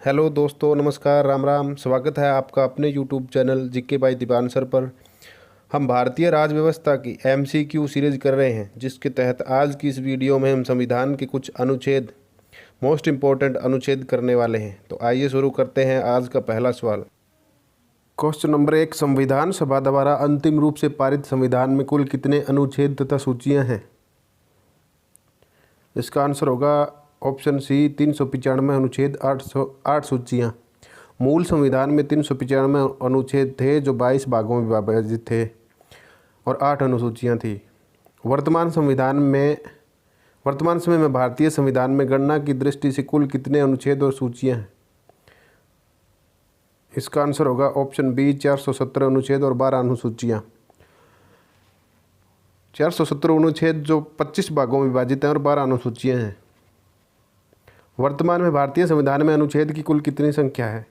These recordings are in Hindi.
हेलो दोस्तों, नमस्कार, राम राम। स्वागत है आपका अपने YouTube channel GK by Deepan sir पर। हम भारतीय राज्य व्यवस्था की एमसीक्यू सीरीज कर रहे हैं, जिसके तहत आज की इस वीडियो में हम संविधान के कुछ अनुच्छेद, मोस्ट इम्पोर्टेंट अनुच्छेद करने वाले हैं। तो आइए शुरू करते हैं आज का पहला सवाल। क्वेश्चन नंबर 1, संविधान सभा द्वारा अंतिम रूप से पारित संविधान में कुल कितने अनुच्छेद तथा सूचियाँ हैं? इसका आंसर होगा ऑप्शन सी, 395 अनुच्छेद, 808 सूचियाँ। मूल संविधान में 395 अनुच्छेद थे जो 22 भागों में विभाजित थे और 8 अनुसूचियाँ थी। वर्तमान समय में भारतीय संविधान में गणना की दृष्टि से कुल कितने अनुच्छेद और सूचियाँ हैं? इसका आंसर होगा ऑप्शन बी, 417 अनुच्छेद और 12 अनुसूचियाँ। 417 अनुच्छेद जो 25 भागों में विभाजित हैं और 12 अनुसूचियाँ हैं। वर्तमान में भारतीय संविधान में अनुच्छेद की कुल कितनी संख्या है?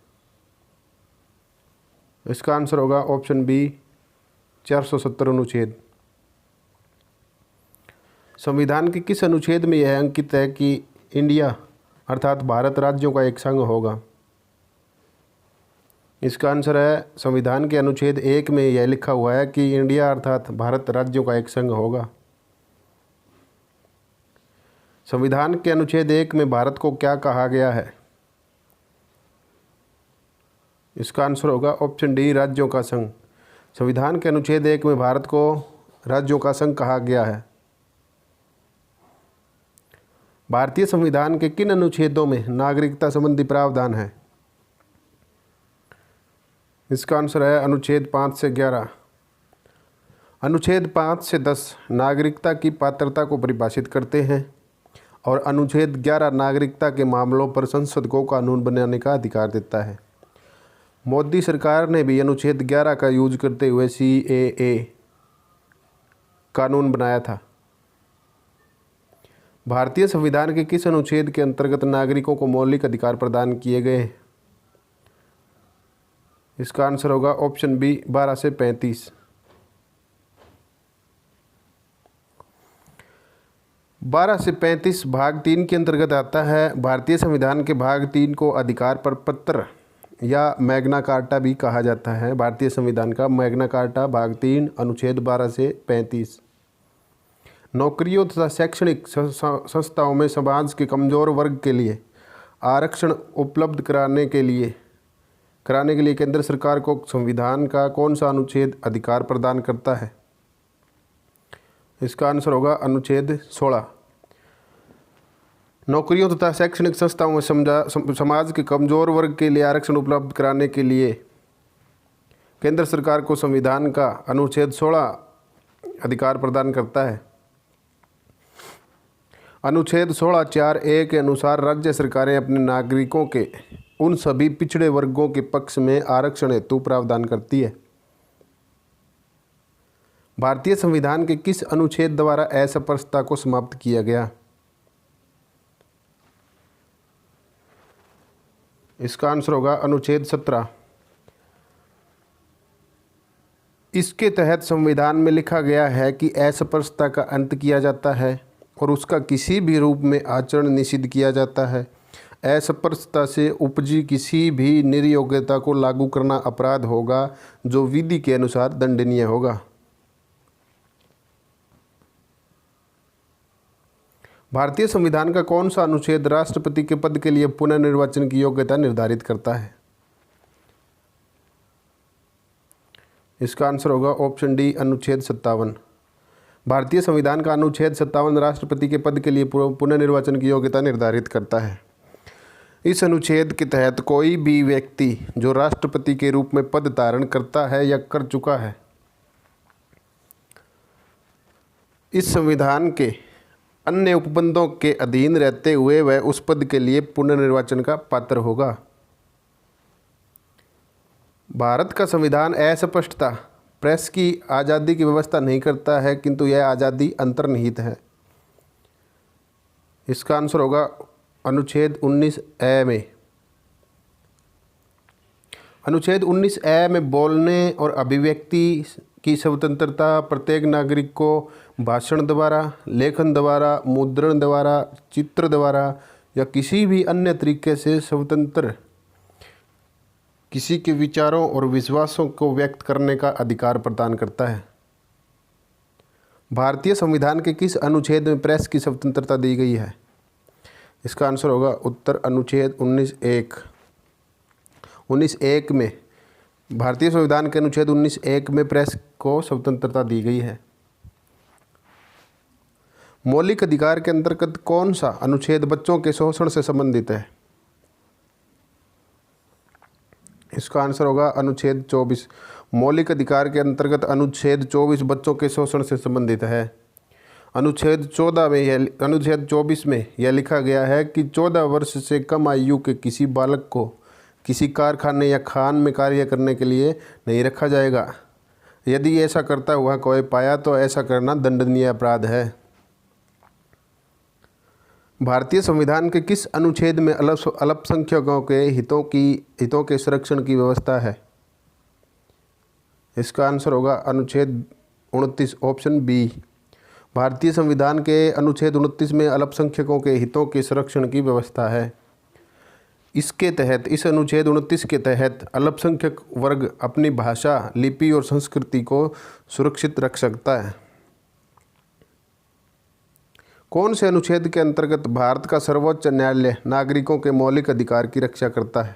इसका आंसर होगा ऑप्शन बी, 470 अनुच्छेद। संविधान के किस अनुच्छेद में यह अंकित है कि इंडिया अर्थात भारत राज्यों का एक संघ होगा? इसका आंसर है संविधान के अनुच्छेद 1 में यह लिखा हुआ है कि इंडिया अर्थात भारत राज्यों का एक संघ होगा। संविधान के अनुच्छेद 1 में भारत को क्या कहा गया है? इसका आंसर होगा ऑप्शन डी, राज्यों का संघ। संविधान के अनुच्छेद 1 में भारत को राज्यों का संघ कहा गया है। भारतीय संविधान के किन अनुच्छेदों में नागरिकता संबंधी प्रावधान है? इसका आंसर है अनुच्छेद 5 से 11। अनुच्छेद 5 से 10 नागरिकता की पात्रता को परिभाषित करते हैं और अनुच्छेद 11 नागरिकता के मामलों पर संसद को कानून बनाने का अधिकार देता है। मोदी सरकार ने भी अनुच्छेद 11 का यूज करते हुए CAA कानून बनाया था। भारतीय संविधान के किस अनुच्छेद के अंतर्गत नागरिकों को मौलिक अधिकार प्रदान किए गए हैं? इसका आंसर होगा ऑप्शन बी, 12 से 35। 12 से 35 भाग 3 के अंतर्गत आता है। भारतीय संविधान के भाग 3 को अधिकार पर पत्र या मैग्ना कार्टा भी कहा जाता है। भारतीय संविधान का मैग्ना कार्टा भाग 3 अनुच्छेद 12 से 35। नौकरियों तथा शैक्षणिक संस्थाओं में समाज के कमजोर वर्ग के लिए आरक्षण उपलब्ध कराने के लिए केंद्र सरकार को संविधान का कौन सा अनुच्छेद अधिकार प्रदान करता है? इसका आंसर होगा अनुच्छेद 16। नौकरियों तथा शैक्षणिक संस्थाओं में समाज के कमजोर वर्ग के लिए आरक्षण उपलब्ध कराने के लिए केंद्र सरकार को संविधान का अनुच्छेद 16 अधिकार प्रदान करता है। अनुच्छेद 16(4)(a) के अनुसार राज्य सरकारें अपने नागरिकों के उन सभी पिछड़े वर्गों के पक्ष में आरक्षण हेतु प्रावधान करती है। भारतीय संविधान के किस अनुच्छेद द्वारा अस्पृश्यता को समाप्त किया गया? इसका आंसर होगा अनुच्छेद 17। इसके तहत संविधान में लिखा गया है कि अस्पृश्यता का अंत किया जाता है और उसका किसी भी रूप में आचरण निषिद्ध किया जाता है। अस्पृश्यता से उपजी किसी भी निर्योग्यता को लागू करना अपराध होगा जो विधि के अनुसार दंडनीय होगा। भारतीय संविधान का कौन सा अनुच्छेद राष्ट्रपति के पद के लिए पुनर्निर्वाचन की योग्यता निर्धारित करता है? इसका आंसर होगा ऑप्शन डी, अनुच्छेद 57। भारतीय संविधान का अनुच्छेद 57 राष्ट्रपति के पद के लिए पुनर्निर्वाचन की योग्यता निर्धारित करता है। इस अनुच्छेद के तहत कोई भी व्यक्ति जो राष्ट्रपति के रूप में पद धारण करता है या कर चुका है, इस संविधान के अन्य उपबंधों के अधीन रहते हुए वह उस पद के लिए पुनर्निर्वाचन का पात्र होगा। भारत का संविधान अस्पष्टता, प्रेस की आज़ादी की व्यवस्था नहीं करता है, किंतु यह आज़ादी अंतर्निहित है। इसका आंसर होगा अनुच्छेद 19(a) में। अनुच्छेद 19(a) में बोलने और अभिव्यक्ति की स्वतंत्रता प्रत्येक नागरिक को भाषण द्वारा, लेखन द्वारा, मुद्रण द्वारा, चित्र द्वारा या किसी भी अन्य तरीके से स्वतंत्र किसी के विचारों और विश्वासों को व्यक्त करने का अधिकार प्रदान करता है। भारतीय संविधान के किस अनुच्छेद में प्रेस की स्वतंत्रता दी गई है? इसका आंसर होगा उत्तर अनुच्छेद 19(1). 19(1) में, भारतीय संविधान के अनुच्छेद 19(1) में प्रेस को स्वतंत्रता दी गई है। मौलिक अधिकार के अंतर्गत कौन सा अनुच्छेद बच्चों के शोषण से संबंधित है? इसका आंसर होगा अनुच्छेद 24। मौलिक अधिकार के अंतर्गत अनुच्छेद 24 बच्चों के शोषण से संबंधित है। अनुच्छेद 24 में यह लिखा गया है कि 14 वर्ष से कम आयु के किसी बालक को किसी कारखाने या खान में कार्य करने के लिए नहीं रखा जाएगा। यदि ऐसा करता हुआ कोई पाया तो ऐसा करना दंडनीय अपराध है। भारतीय संविधान के किस अनुच्छेद में अल्पसंख्यकों के हितों के संरक्षण की व्यवस्था है? इसका आंसर होगा अनुच्छेद 29 ऑप्शन बी। भारतीय संविधान के अनुच्छेद 29 में अल्पसंख्यकों के हितों के संरक्षण की व्यवस्था है। इस अनुच्छेद 29 के तहत अल्पसंख्यक वर्ग अपनी भाषा, लिपि और संस्कृति को सुरक्षित रख सकता है। कौन से अनुच्छेद के अंतर्गत भारत का सर्वोच्च न्यायालय नागरिकों के मौलिक अधिकार की रक्षा करता है?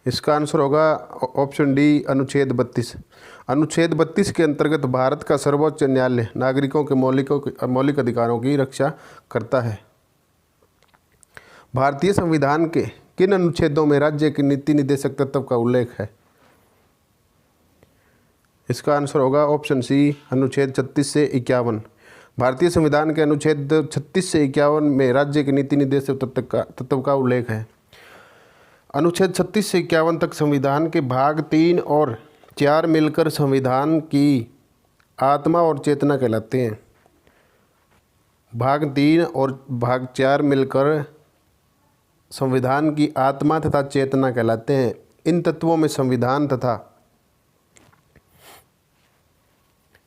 इसका आंसर होगा ऑप्शन डी अनुच्छेद 32। अनुच्छेद 32 के अंतर्गत भारत का सर्वोच्च न्यायालय नागरिकों के मौलिक अधिकारों की रक्षा करता है। भारतीय संविधान के किन अनुच्छेदों में राज्य के नीति निदेशक तत्व का उल्लेख है? इसका आंसर होगा ऑप्शन सी अनुच्छेद 36 से 51। भारतीय संविधान के अनुच्छेद 36 से 51 में राज्य के नीति निर्देशक तत्व का उल्लेख है। अनुच्छेद 36 से 51 तक संविधान के भाग 3 और 4 मिलकर संविधान की आत्मा और चेतना कहलाते हैं। भाग 3 और भाग 4 मिलकर संविधान की आत्मा तथा चेतना कहलाते हैं। इन तत्वों में संविधान तथा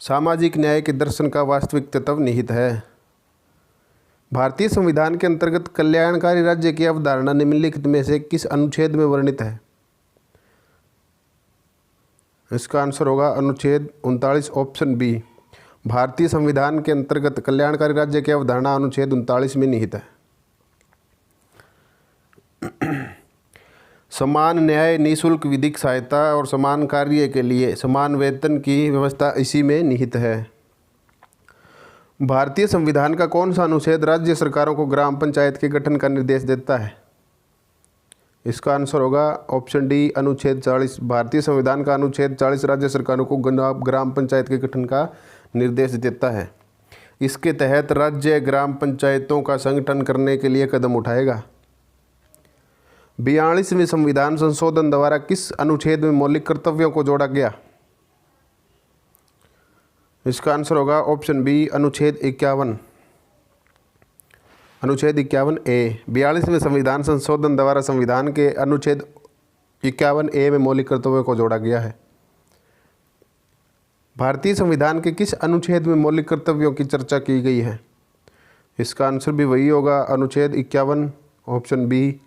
सामाजिक न्याय के दर्शन का वास्तविक तत्व निहित है। भारतीय संविधान के अंतर्गत कल्याणकारी राज्य की अवधारणा निम्नलिखित में से किस अनुच्छेद में वर्णित है? इसका आंसर होगा अनुच्छेद 39 ऑप्शन बी। भारतीय संविधान के अंतर्गत कल्याणकारी राज्य की अवधारणा अनुच्छेद 39 में निहित है। समान न्याय, निःशुल्क विधिक सहायता और समान कार्य के लिए समान वेतन की व्यवस्था इसी में निहित है। भारतीय संविधान का कौन सा अनुच्छेद राज्य सरकारों को ग्राम पंचायत के गठन का निर्देश देता है? इसका आंसर होगा ऑप्शन डी अनुच्छेद 40। भारतीय संविधान का अनुच्छेद 40 राज्य सरकारों को ग्राम पंचायत के गठन का निर्देश देता है। इसके तहत राज्य ग्राम पंचायतों का संगठन करने के लिए कदम उठाएगा। 42वें संविधान संशोधन द्वारा किस अनुच्छेद में मौलिक कर्तव्यों को जोड़ा गया? इसका आंसर होगा ऑप्शन बी अनुच्छेद 51। अनुच्छेद 51A। 42वें संविधान संशोधन द्वारा संविधान के अनुच्छेद 51A में मौलिक कर्तव्यों को जोड़ा गया है। भारतीय संविधान के किस अनुच्छेद में मौलिक कर्तव्यों की चर्चा की गई है? इसका आंसर भी वही होगा अनुच्छेद 51 ऑप्शन बी।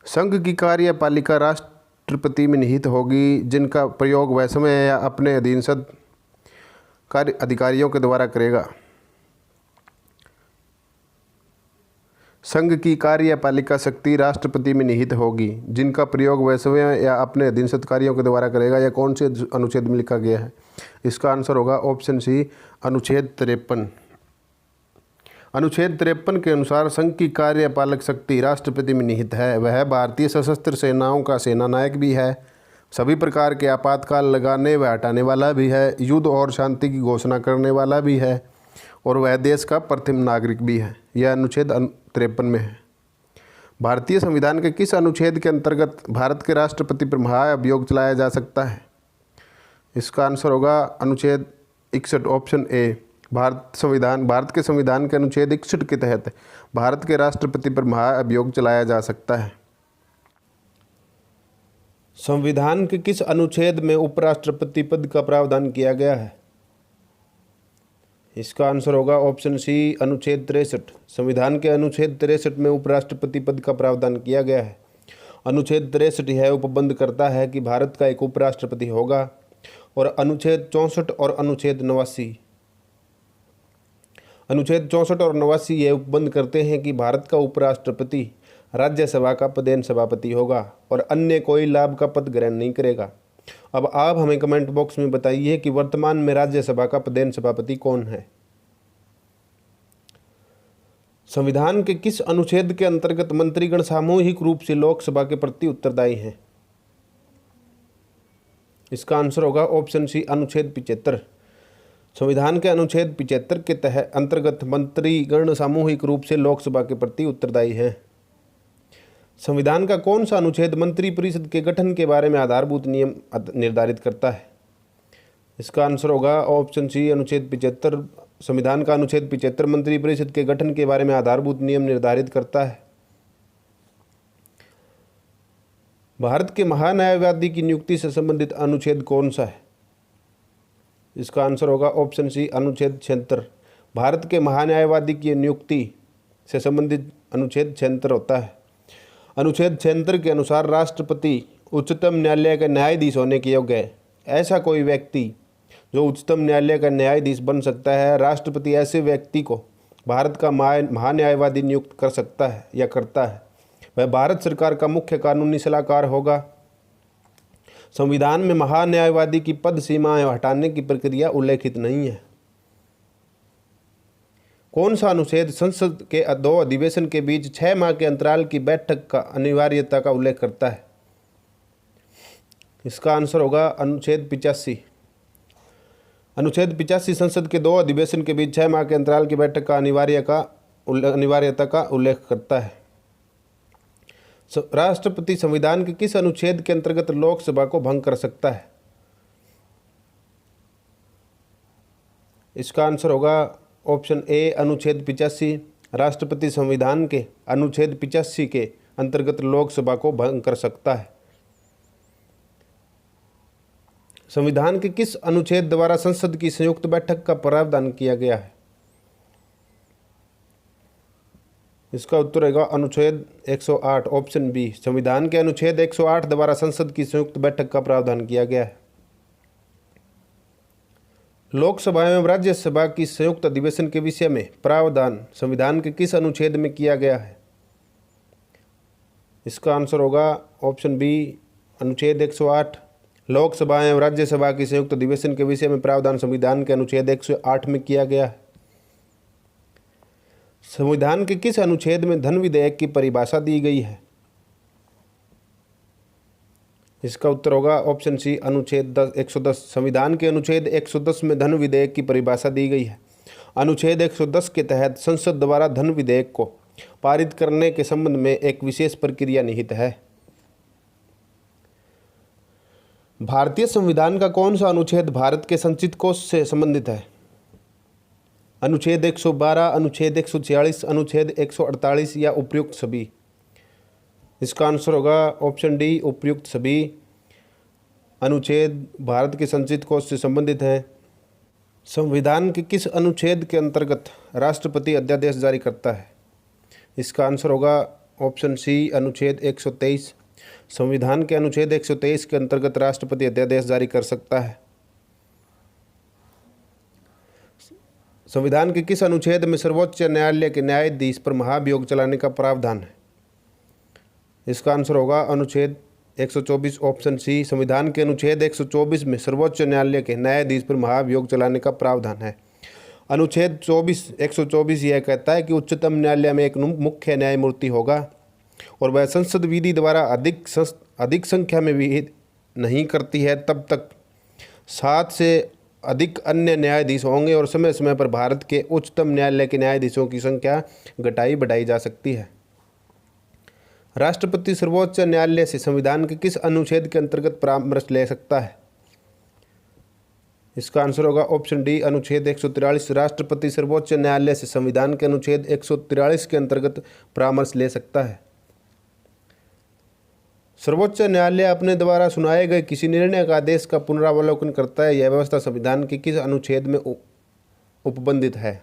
संघ की कार्यपालिका राष्ट्रपति में निहित होगी, जिनका प्रयोग वह समय या अपने अधीनस्थ कार्य अधिकारियों के द्वारा करेगा। संघ की कार्यपालिका शक्ति राष्ट्रपति में निहित होगी, जिनका प्रयोग वह समय या अपने अधीनस्थ कार्यों के द्वारा करेगा। यह कौन से अनुच्छेद में लिखा गया है? इसका आंसर होगा ऑप्शन सी अनुच्छेद 53। अनुच्छेद 53 के अनुसार संघ की कार्यपालक शक्ति राष्ट्रपति में निहित है। वह भारतीय सशस्त्र सेनाओं का सेनानायक भी है, सभी प्रकार के आपातकाल लगाने व हटाने वाला भी है, युद्ध और शांति की घोषणा करने वाला भी है और वह देश का प्रथम नागरिक भी है। यह अनुच्छेद 53 में है। भारतीय संविधान के किस अनुच्छेद के अंतर्गत भारत के राष्ट्रपति पर महाअभियोग चलाया जा सकता है? इसका आंसर होगा अनुच्छेद 61 ऑप्शन ए। भारत के संविधान के अनुच्छेद 61 के तहत भारत के राष्ट्रपति पर महाअभियोग चलाया जा सकता है। संविधान के किस अनुच्छेद में उपराष्ट्रपति पद का प्रावधान किया गया है? इसका आंसर होगा ऑप्शन सी अनुच्छेद 63। संविधान के अनुच्छेद 63 में उपराष्ट्रपति पद का प्रावधान किया गया है। अनुच्छेद 63 यह उपबंध करता है कि भारत का एक उपराष्ट्रपति होगा। और अनुच्छेद 64 और अनुच्छेद 89 यह उपबंध करते हैं कि भारत का उपराष्ट्रपति राज्यसभा का पदेन सभापति होगा और अन्य कोई लाभ का पद ग्रहण नहीं करेगा। अब आप हमें कमेंट बॉक्स में बताइए कि वर्तमान में राज्यसभा का पदेन सभापति कौन है। संविधान के किस अनुच्छेद के अंतर्गत मंत्रीगण सामूहिक रूप से लोकसभा के प्रति उत्तरदायी हैं? इसका आंसर होगा ऑप्शन सी अनुच्छेद 75। संविधान के अनुच्छेद 75 के तहत अंतर्गत मंत्रीगण सामूहिक रूप से लोकसभा के प्रति उत्तरदायी हैं। संविधान का कौन सा अनुच्छेद मंत्रिपरिषद के गठन के बारे में आधारभूत नियम निर्धारित करता है? इसका आंसर होगा ऑप्शन सी अनुच्छेद 75। संविधान का अनुच्छेद 75 मंत्रिपरिषद के गठन के बारे में आधारभूत नियम निर्धारित करता है। भारत के महान्यायवादी की नियुक्ति से संबंधित अनुच्छेद कौन सा है? इसका आंसर होगा ऑप्शन सी अनुच्छेद 76। भारत के महान्यायवादी की नियुक्ति से संबंधित अनुच्छेद 76 होता है। अनुच्छेद 76 के अनुसार राष्ट्रपति उच्चतम न्यायालय का न्यायाधीश होने के योग्य है। ऐसा कोई व्यक्ति जो उच्चतम न्यायालय का न्यायाधीश बन सकता है, राष्ट्रपति ऐसे व्यक्ति को भारत का महान्यायवादी नियुक्त कर सकता है या करता है। वह भारत सरकार का मुख्य कानूनी सलाहकार होगा। संविधान में महान्यायवादी की पद सीमाएं हटाने की प्रक्रिया उल्लेखित नहीं है। कौन सा अनुच्छेद संसद के 2 अधिवेशन के बीच 6 माह के अंतराल की बैठक का अनिवार्यता का उल्लेख करता है? इसका आंसर होगा अनुच्छेद 85। अनुच्छेद 85 संसद के 2 अधिवेशन के बीच 6 माह के अंतराल की बैठक का अनिवार्यता का उल्लेख करता है। राष्ट्रपति संविधान के किस अनुच्छेद के अंतर्गत लोकसभा को भंग कर सकता है? इसका आंसर होगा ऑप्शन ए अनुच्छेद 85। राष्ट्रपति संविधान के अनुच्छेद 85 के अंतर्गत लोकसभा को भंग कर सकता है। संविधान के किस अनुच्छेद द्वारा संसद की संयुक्त बैठक का प्रावधान किया गया है? इसका उत्तर होगा अनुच्छेद 108 ऑप्शन बी। संविधान के अनुच्छेद 108 द्वारा संसद की संयुक्त बैठक का प्रावधान किया गया है। लोकसभा एवं राज्यसभा की संयुक्त अधिवेशन के विषय में प्रावधान संविधान के किस अनुच्छेद में किया गया है? इसका आंसर होगा ऑप्शन बी अनुच्छेद 108। लोकसभा एवं राज्यसभा की संयुक्त अधिवेशन के विषय में प्रावधान संविधान के अनुच्छेद 108 में किया गया है। संविधान के किस अनुच्छेद में धन विधेयक की परिभाषा दी गई है? इसका उत्तर होगा ऑप्शन सी अनुच्छेद 110। संविधान के अनुच्छेद 110 में धन विधेयक की परिभाषा दी गई है। अनुच्छेद 110 के तहत संसद द्वारा धन विधेयक को पारित करने के संबंध में एक विशेष प्रक्रिया निहित है। भारतीय संविधान का कौन सा अनुच्छेद भारत के संचित कोष से संबंधित है? अनुच्छेद 112, अनुच्छेद 146, अनुच्छेद 148 या उपयुक्त सभी? इसका आंसर होगा ऑप्शन डी उपयुक्त सभी। अनुच्छेद भारत के संचित कोष से संबंधित हैं। संविधान के किस अनुच्छेद के अंतर्गत राष्ट्रपति अध्यादेश जारी करता है? इसका आंसर होगा ऑप्शन सी अनुच्छेद 123। संविधान के अनुच्छेद 123 के अंतर्गत राष्ट्रपति अध्यादेश जारी कर सकता है। संविधान के किस अनुच्छेद में सर्वोच्च न्यायालय के न्यायाधीश पर महाभियोग चलाने का प्रावधान है? इसका आंसर होगा अनुच्छेद 124 ऑप्शन सी। संविधान के अनुच्छेद 124 में सर्वोच्च न्यायालय के न्यायाधीश पर महाभियोग चलाने का प्रावधान है। अनुच्छेद 124 यह कहता है कि उच्चतम न्यायालय में एक मुख्य न्यायमूर्ति होगा और वह संसद विधि द्वारा अधिक संख्या में विहित नहीं करती है तब तक 7 से अधिक अन्य न्यायाधीश होंगे और समय समय पर भारत के उच्चतम न्यायालय के न्यायाधीशों की संख्या घटाई बढ़ाई जा सकती है। राष्ट्रपति सर्वोच्च न्यायालय से संविधान के किस अनुच्छेद के अंतर्गत परामर्श ले सकता है? इसका आंसर होगा ऑप्शन डी अनुच्छेद 143। राष्ट्रपति सर्वोच्च न्यायालय से संविधान के अनुच्छेद 143 के अंतर्गत परामर्श ले सकता है। सर्वोच्च न्यायालय अपने द्वारा सुनाए गए किसी निर्णय का आदेश का पुनरावलोकन करता है। यह व्यवस्था संविधान के किस अनुच्छेद में उपबंधित है।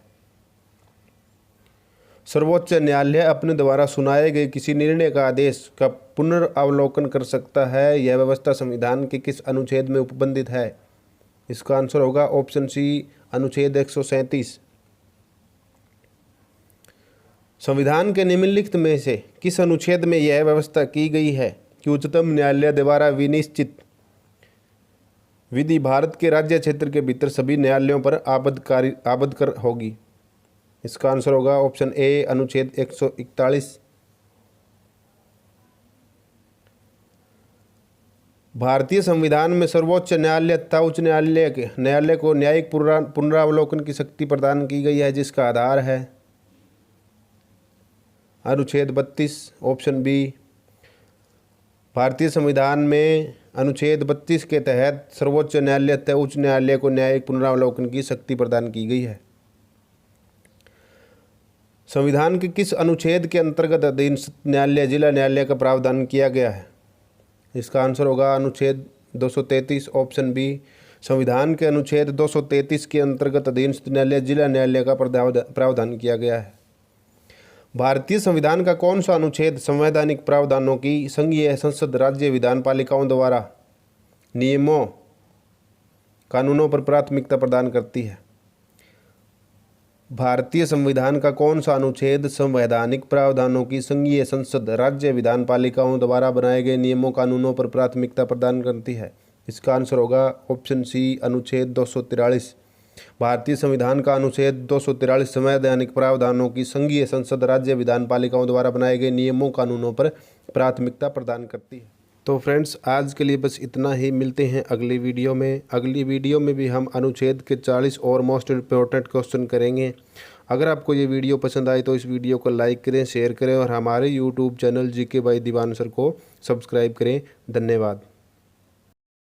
सर्वोच्च न्यायालय अपने द्वारा सुनाए गए किसी निर्णय का आदेश का पुनर्वलोकन कर सकता है। यह व्यवस्था संविधान के किस अनुच्छेद में उपबंधित है? इसका आंसर होगा ऑप्शन सी, अनुच्छेद 137। संविधान के निम्नलिखित में से किस अनुच्छेद में यह व्यवस्था की गई है कि उच्चतम न्यायालय द्वारा विनिश्चित विधि भारत के राज्य क्षेत्र के भीतर सभी न्यायालयों पर आबद्धकर होगी? इसका आंसर होगा ऑप्शन ए, अनुच्छेद 141। भारतीय संविधान में सर्वोच्च न्यायालय तथा उच्च न्यायालय को न्यायिक पुनरावलोकन की शक्ति प्रदान की गई है, जिसका आधार है अनुच्छेद 32, ऑप्शन बी। भारतीय संविधान में अनुच्छेद 32 के तहत सर्वोच्च न्यायालय तथा उच्च न्यायालय को न्यायिक पुनरावलोकन की शक्ति प्रदान की गई है। संविधान के किस अनुच्छेद के अंतर्गत अधीनस्थ न्यायालय जिला न्यायालय का प्रावधान किया गया है? इसका आंसर होगा अनुच्छेद 233, ऑप्शन बी। संविधान के अनुच्छेद 233 के अंतर्गत अधीनस्थ न्यायालय जिला न्यायालय का प्रावधान किया गया है। भारतीय संविधान का कौन सा अनुच्छेद संवैधानिक प्रावधानों की संघीय संसद राज्य विधान पालिकाओं द्वारा नियमों कानूनों पर प्राथमिकता प्रदान करती है? भारतीय संविधान का कौन सा अनुच्छेद संवैधानिक प्रावधानों की संघीय संसद राज्य विधान पालिकाओं द्वारा बनाए गए नियमों कानूनों पर प्राथमिकता प्रदान करती है? इसका आंसर होगा ऑप्शन सी, अनुच्छेद 243। भारतीय संविधान का अनुच्छेद 243 संवैधानिक प्रावधानों की संघीय संसद राज्य विधान पालिकाओं द्वारा बनाए गए नियमों कानूनों पर प्राथमिकता प्रदान करती है। तो फ्रेंड्स, आज के लिए बस इतना ही। मिलते हैं अगली वीडियो में। अगली वीडियो में भी हम अनुच्छेद के 40 और मोस्ट इम्पोर्टेंट क्वेश्चन करेंगे। अगर आपको ये वीडियो पसंद आए तो इस वीडियो को लाइक करें, शेयर करें और हमारे YouTube channel GK by Diwan sir को सब्सक्राइब करें। धन्यवाद।